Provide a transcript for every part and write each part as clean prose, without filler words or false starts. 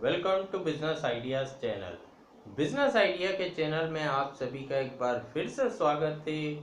Welcome to business ideas channel. Business idea के channel में आप सभी का एक बार फिर से स्वागत है।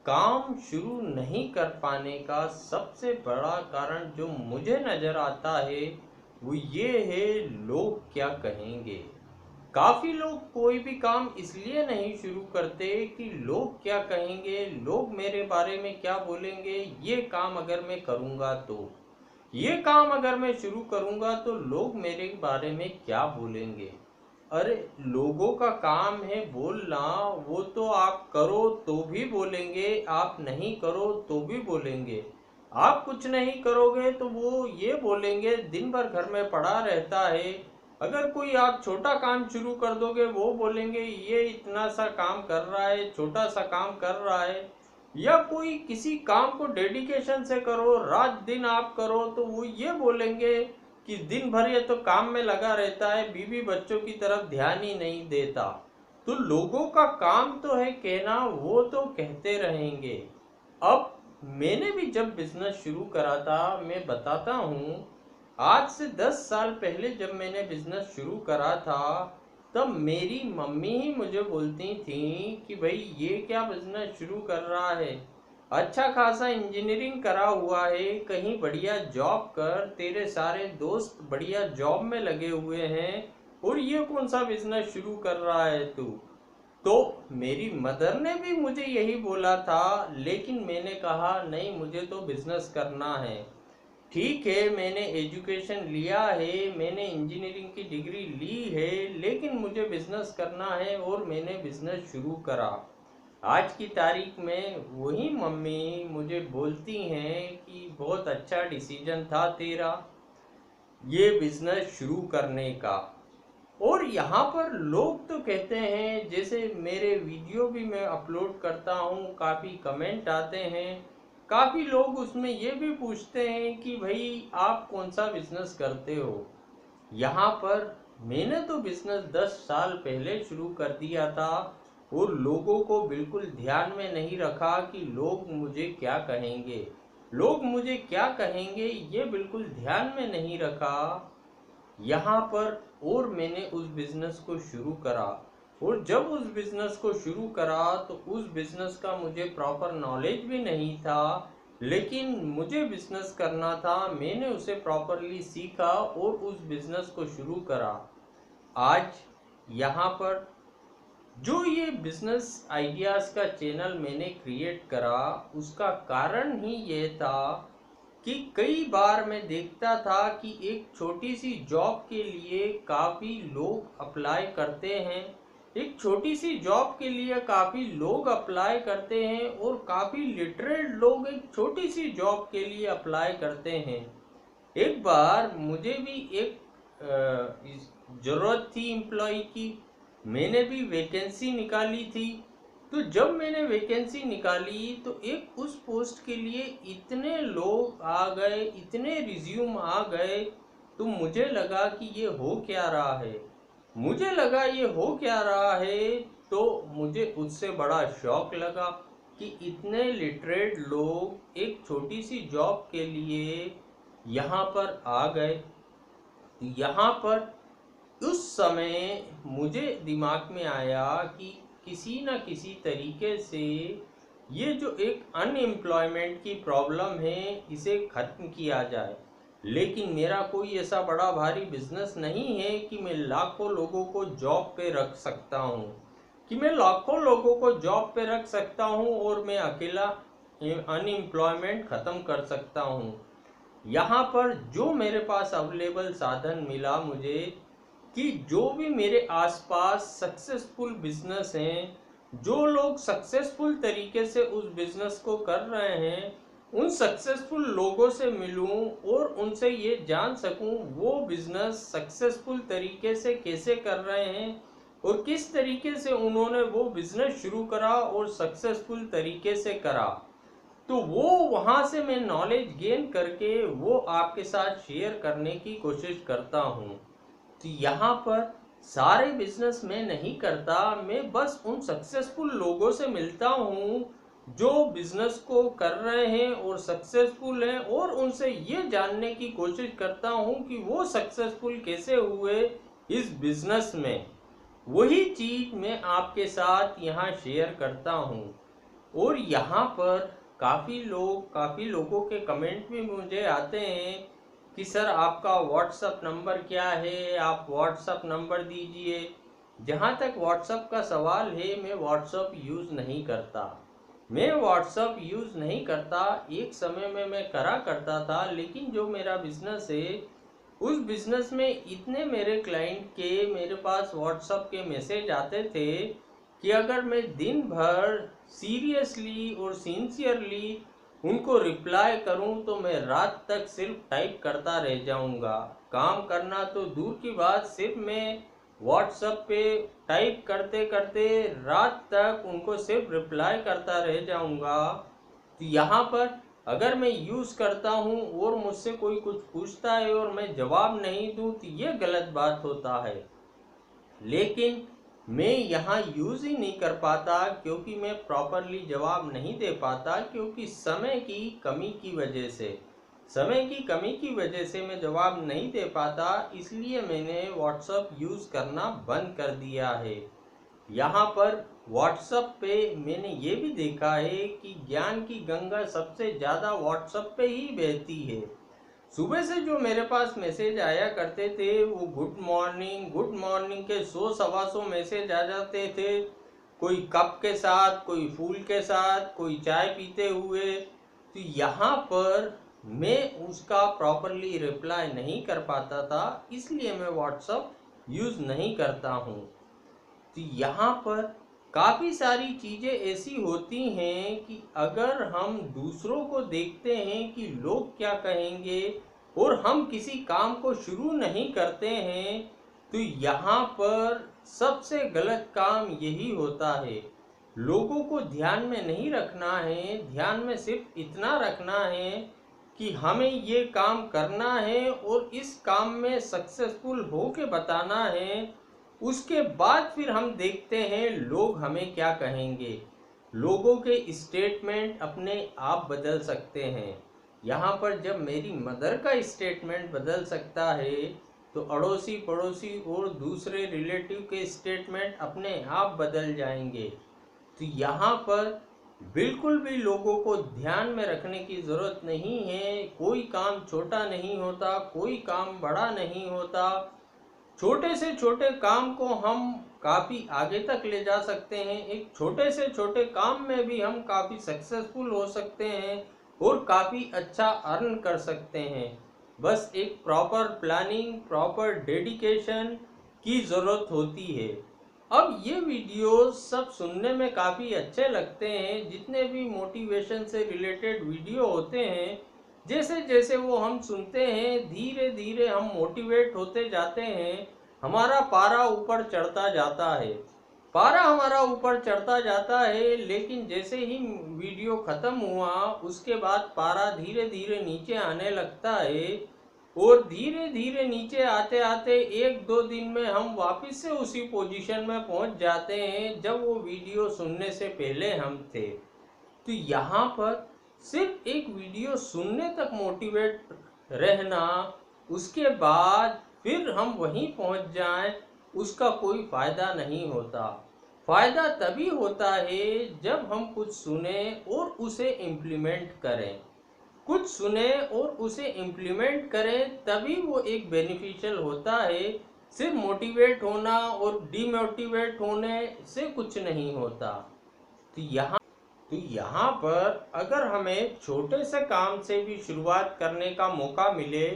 काम शुरू नहीं कर पाने का सबसे बड़ा कारण जो मुझे नज़र आता है वो ये है, लोग क्या कहेंगे। काफ़ी लोग कोई भी काम इसलिए नहीं शुरू करते कि लोग क्या कहेंगे, लोग मेरे बारे में क्या बोलेंगे, ये काम अगर मैं करूँगा तो, ये काम अगर मैं शुरू करूँगा तो लोग मेरे बारे में क्या बोलेंगे। अरे, लोगों का काम है बोलना, वो तो आप करो तो भी बोलेंगे, आप नहीं करो तो भी बोलेंगे। आप कुछ नहीं करोगे तो वो ये बोलेंगे दिन भर घर में पड़ा रहता है। अगर कोई आप छोटा काम शुरू कर दोगे वो बोलेंगे ये इतना सा काम कर रहा है, छोटा सा काम कर रहा है। या कोई किसी काम को डेडिकेशन से करो, रात दिन आप करो, तो वो ये बोलेंगे कि दिन भर ये तो काम में लगा रहता है, बीवी बच्चों की तरफ ध्यान ही नहीं देता। तो लोगों का काम तो है कहना, वो तो कहते रहेंगे। अब मैंने भी जब बिजनेस शुरू करा था, मैं बताता हूँ, आज से 10 साल पहले जब मैंने बिजनेस शुरू करा था, तब मेरी मम्मी ही मुझे बोलती थी कि भाई ये क्या बिजनेस शुरू कर रहा है, अच्छा खासा इंजीनियरिंग करा हुआ है, कहीं बढ़िया जॉब कर, तेरे सारे दोस्त बढ़िया जॉब में लगे हुए हैं और ये कौन सा बिजनेस शुरू कर रहा है तू। तो मेरी मदर ने भी मुझे यही बोला था, लेकिन मैंने कहा नहीं, मुझे तो बिजनेस करना है। ठीक है, मैंने एजुकेशन लिया है, मैंने इंजीनियरिंग की डिग्री ली है, लेकिन मुझे बिजनेस करना है और मैंने बिजनेस शुरू करा। आज की तारीख में वही मम्मी मुझे बोलती हैं कि बहुत अच्छा डिसीजन था तेरा ये बिजनेस शुरू करने का। और यहाँ पर लोग तो कहते हैं, जैसे मेरे वीडियो भी मैं अपलोड करता हूँ, काफ़ी कमेंट आते हैं, काफ़ी लोग उसमें ये भी पूछते हैं कि भाई आप कौन सा बिजनेस करते हो। यहाँ पर मैंने तो बिजनेस 10 साल पहले शुरू कर दिया था और लोगों को बिल्कुल ध्यान में नहीं रखा कि लोग मुझे क्या कहेंगे, लोग मुझे क्या कहेंगे, ये बिल्कुल ध्यान में नहीं रखा यहाँ पर। और मैंने उस बिजनेस को शुरू करा, और जब उस बिजनेस को शुरू करा तो उस बिजनेस का मुझे प्रॉपर नॉलेज भी नहीं था, लेकिन मुझे बिजनेस करना था, मैंने उसे प्रॉपरली सीखा और उस बिजनेस को शुरू करा। आज यहाँ पर जो ये बिजनेस आइडियाज़ का चैनल मैंने क्रिएट करा, उसका कारण ही ये था कि कई बार मैं देखता था कि एक छोटी सी जॉब के लिए काफ़ी लोग अप्लाई करते हैं, एक छोटी सी जॉब के लिए काफ़ी लोग अप्लाई करते हैं और काफ़ी लिटरेट लोग एक छोटी सी जॉब के लिए अप्लाई करते हैं। एक बार मुझे भी एक ज़रूरत थी एम्प्लॉय की, मैंने भी वैकेंसी निकाली थी। तो जब मैंने वैकेंसी निकाली तो एक उस पोस्ट के लिए इतने लोग आ गए, इतने रिज्यूम आ गए, तो मुझे लगा कि ये हो क्या रहा है, मुझे लगा ये हो क्या रहा है। तो मुझे उससे बड़ा शौक लगा कि इतने लिटरेट लोग एक छोटी सी जॉब के लिए यहाँ पर आ गए। यहाँ पर उस समय मुझे दिमाग में आया कि किसी न किसी तरीके से ये जो एक अनएम्प्लॉयमेंट की प्रॉब्लम है इसे ख़त्म किया जाए। लेकिन मेरा कोई ऐसा बड़ा भारी बिजनेस नहीं है कि मैं लाखों लोगों को जॉब पे रख सकता हूँ, कि मैं लाखों लोगों को जॉब पे रख सकता हूँ और मैं अकेला अनएम्प्लॉयमेंट ख़त्म कर सकता हूँ। यहाँ पर जो मेरे पास अवेलेबल साधन मिला मुझे, कि जो भी मेरे आसपास सक्सेसफुल बिजनेस हैं, जो लोग सक्सेसफुल तरीके से उस बिजनेस को कर रहे हैं, उन सक्सेसफुल लोगों से मिलूं और उनसे ये जान सकूं वो बिजनेस सक्सेसफुल तरीके से कैसे कर रहे हैं और किस तरीके से उन्होंने वो बिजनेस शुरू करा और सक्सेसफुल तरीके से करा। तो वो वहाँ से मैं नॉलेज गेन करके वो आपके साथ शेयर करने की कोशिश करता हूँ। तो यहाँ पर सारे बिजनेस मैं नहीं करता, मैं बस उन सक्सेसफुल लोगों से मिलता हूँ जो बिजनेस को कर रहे हैं और सक्सेसफुल हैं, और उनसे ये जानने की कोशिश करता हूं कि वो सक्सेसफुल कैसे हुए इस बिजनेस में। वही चीज मैं आपके साथ यहाँ शेयर करता हूँ। और यहाँ पर काफ़ी लोगों के कमेंट भी मुझे आते हैं कि सर आपका व्हाट्सअप नंबर क्या है, आप व्हाट्सअप नंबर दीजिए। जहाँ तक व्हाट्सअप का सवाल है, मैं व्हाट्सअप यूज़ नहीं करता। मैं व्हाट्सअप यूज़ नहीं करता। एक समय में मैं करा करता था, लेकिन जो मेरा बिजनेस है उस बिजनेस में इतने मेरे क्लाइंट के मेरे पास व्हाट्सअप के मैसेज आते थे कि अगर मैं दिन भर सीरियसली और सिंसियरली उनको रिप्लाई करूं तो मैं रात तक सिर्फ टाइप करता रह जाऊंगा। काम करना तो दूर की बात, सिर्फ मैं व्हाट्सएप पे टाइप करते करते रात तक उनको सिर्फ रिप्लाई करता रह जाऊंगा। तो यहाँ पर अगर मैं यूज़ करता हूँ और मुझसे कोई कुछ पूछता है और मैं जवाब नहीं दूँ तो ये गलत बात होता है। लेकिन मैं यहाँ यूज़ ही नहीं कर पाता क्योंकि मैं प्रॉपरली जवाब नहीं दे पाता, क्योंकि समय की कमी की वजह से मैं जवाब नहीं दे पाता। इसलिए मैंने व्हाट्सअप यूज़ करना बंद कर दिया है। यहाँ पर व्हाट्सअप पे मैंने ये भी देखा है कि ज्ञान की गंगा सबसे ज़्यादा व्हाट्सअप पे ही बहती है। सुबह से जो मेरे पास मैसेज आया करते थे वो गुड मॉर्निंग के 100 सवा 100 मैसेज आ जाते थे। कोई कप के साथ, कोई फूल के साथ, कोई चाय पीते हुए। तो यहाँ पर मैं उसका प्रॉपरली रिप्लाई नहीं कर पाता था, इसलिए मैं व्हाट्सअप यूज़ नहीं करता हूँ। तो यहाँ पर काफ़ी सारी चीज़ें ऐसी होती हैं कि अगर हम दूसरों को देखते हैं कि लोग क्या कहेंगे और हम किसी काम को शुरू नहीं करते हैं, तो यहाँ पर सबसे गलत काम यही होता है। लोगों को ध्यान में नहीं रखना है, ध्यान में सिर्फ इतना रखना है कि हमें ये काम करना है और इस काम में सक्सेसफुल हो के बताना है। उसके बाद फिर हम देखते हैं लोग हमें क्या कहेंगे। लोगों के स्टेटमेंट अपने आप बदल सकते हैं। यहाँ पर जब मेरी मदर का स्टेटमेंट बदल सकता है, तो अड़ोसी पड़ोसी और दूसरे रिलेटिव के स्टेटमेंट अपने आप बदल जाएंगे। तो यहाँ पर बिल्कुल भी लोगों को ध्यान में रखने की ज़रूरत नहीं है। कोई काम छोटा नहीं होता, कोई काम बड़ा नहीं होता। छोटे से छोटे काम को हम काफ़ी आगे तक ले जा सकते हैं। एक छोटे से छोटे काम में भी हम काफ़ी सक्सेसफुल हो सकते हैं और काफ़ी अच्छा अर्न कर सकते हैं। बस एक प्रॉपर प्लानिंग, प्रॉपर डेडिकेशन की ज़रूरत होती है। अब ये वीडियोस सब सुनने में काफ़ी अच्छे लगते हैं, जितने भी मोटिवेशन से रिलेटेड वीडियो होते हैं। जैसे जैसे वो हम सुनते हैं, धीरे धीरे हम मोटिवेट होते जाते हैं। हमारा पारा ऊपर चढ़ता जाता है, पारा हमारा ऊपर चढ़ता जाता है। लेकिन जैसे ही वीडियो ख़त्म हुआ उसके बाद पारा धीरे धीरे नीचे आने लगता है, और धीरे धीरे नीचे आते आते 1-2 दिन में हम वापस से उसी पोजीशन में पहुंच जाते हैं जब वो वीडियो सुनने से पहले हम थे। तो यहाँ पर सिर्फ एक वीडियो सुनने तक मोटिवेट रहना, उसके बाद फिर हम वहीं पहुंच जाएं, उसका कोई फ़ायदा नहीं होता। फ़ायदा तभी होता है जब हम कुछ सुने और उसे इम्प्लीमेंट करें। कुछ सुने और उसे इम्प्लीमेंट करें, तभी वो एक बेनिफिशियल होता है। सिर्फ मोटिवेट होना और डीमोटिवेट होने से कुछ नहीं होता। तो यहाँ पर अगर हमें छोटे से काम से भी शुरुआत करने का मौका मिले,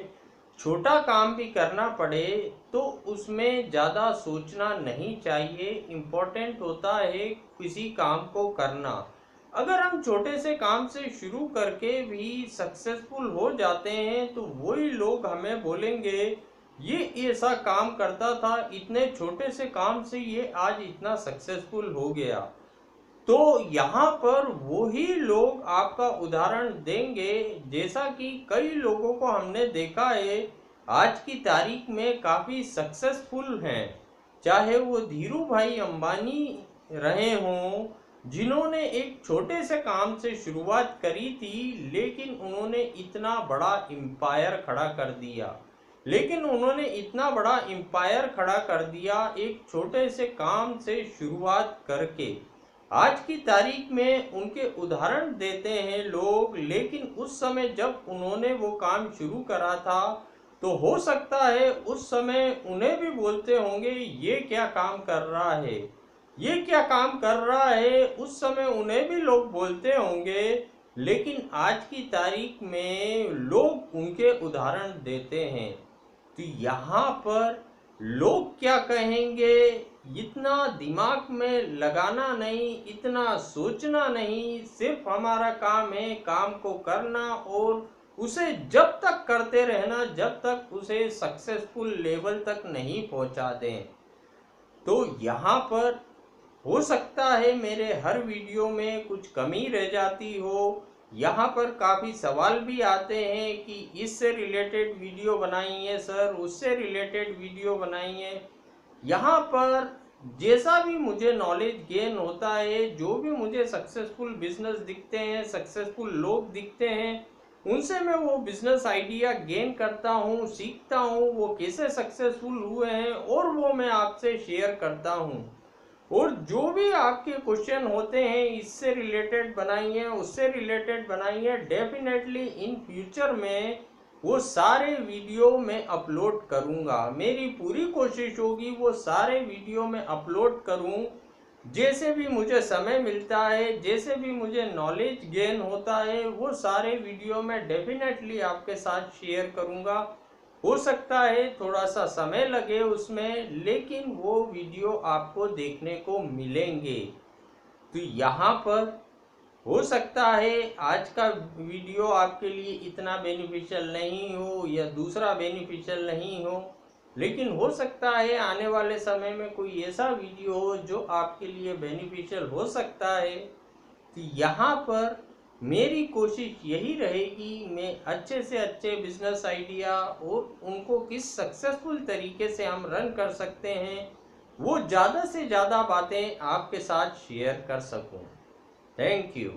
छोटा काम भी करना पड़े, तो उसमें ज़्यादा सोचना नहीं चाहिए। इम्पोर्टेंट होता है किसी काम को करना। अगर हम छोटे से काम से शुरू करके भी सक्सेसफुल हो जाते हैं, तो वही लोग हमें बोलेंगे ये ऐसा काम करता था, इतने छोटे से काम से ये आज इतना सक्सेसफुल हो गया। तो यहाँ पर वही लोग आपका उदाहरण देंगे, जैसा कि कई लोगों को हमने देखा है आज की तारीख में काफ़ी सक्सेसफुल हैं। चाहे वो धीरू भाई अंबानी रहे हों, जिन्होंने एक छोटे से काम से शुरुआत करी थी, लेकिन उन्होंने इतना बड़ा एम्पायर खड़ा कर दिया। एक छोटे से काम से शुरुआत करके। आज की तारीख में उनके उदाहरण देते हैं लोग, लेकिन उस समय जब उन्होंने वो काम शुरू करा था, तो हो सकता है उस समय उन्हें भी बोलते होंगे ये क्या काम कर रहा है, ये क्या काम कर रहा है। उस समय उन्हें भी लोग बोलते होंगे, लेकिन आज की तारीख में लोग उनके उदाहरण देते हैं। तो यहाँ पर लोग क्या कहेंगे, इतना दिमाग में लगाना नहीं, इतना सोचना नहीं। सिर्फ हमारा काम है काम को करना और उसे जब तक करते रहना जब तक उसे सक्सेसफुल लेवल तक नहीं पहुंचा दें। तो यहाँ पर हो सकता है मेरे हर वीडियो में कुछ कमी रह जाती हो। यहाँ पर काफ़ी सवाल भी आते हैं कि इससे रिलेटेड वीडियो बनाइए सर, उससे रिलेटेड वीडियो बनाइए। यहाँ पर जैसा भी मुझे नॉलेज गेन होता है, जो भी मुझे सक्सेसफुल बिजनेस दिखते हैं, सक्सेसफुल लोग दिखते हैं, उनसे मैं वो बिजनेस आइडिया गेन करता हूँ, सीखता हूँ वो कैसे सक्सेसफुल हुए हैं और वो मैं आपसे शेयर करता हूँ। और जो भी आपके क्वेश्चन होते हैं इससे रिलेटेड बनाइए, उससे रिलेटेड बनाइए। डेफिनेटली इन फ्यूचर में वो सारे वीडियो मैं अपलोड करूंगा। मेरी पूरी कोशिश होगी वो सारे वीडियो में अपलोड करूं। जैसे भी मुझे समय मिलता है, जैसे भी मुझे नॉलेज गेन होता है, वो सारे वीडियो मैं डेफिनेटली आपके साथ शेयर करूंगा। हो सकता है थोड़ा सा समय लगे उसमें, लेकिन वो वीडियो आपको देखने को मिलेंगे। तो यहाँ पर हो सकता है आज का वीडियो आपके लिए इतना बेनिफिशियल नहीं हो या दूसरा बेनिफिशियल नहीं हो, लेकिन हो सकता है आने वाले समय में कोई ऐसा वीडियो हो जो आपके लिए बेनिफिशियल हो सकता है। तो यहाँ पर मेरी कोशिश यही रहेगी, मैं अच्छे से अच्छे बिजनेस आइडिया और उनको किस सक्सेसफुल तरीके से हम रन कर सकते हैं, वो ज़्यादा से ज़्यादा बातें आपके साथ शेयर कर सकूं। Thank you.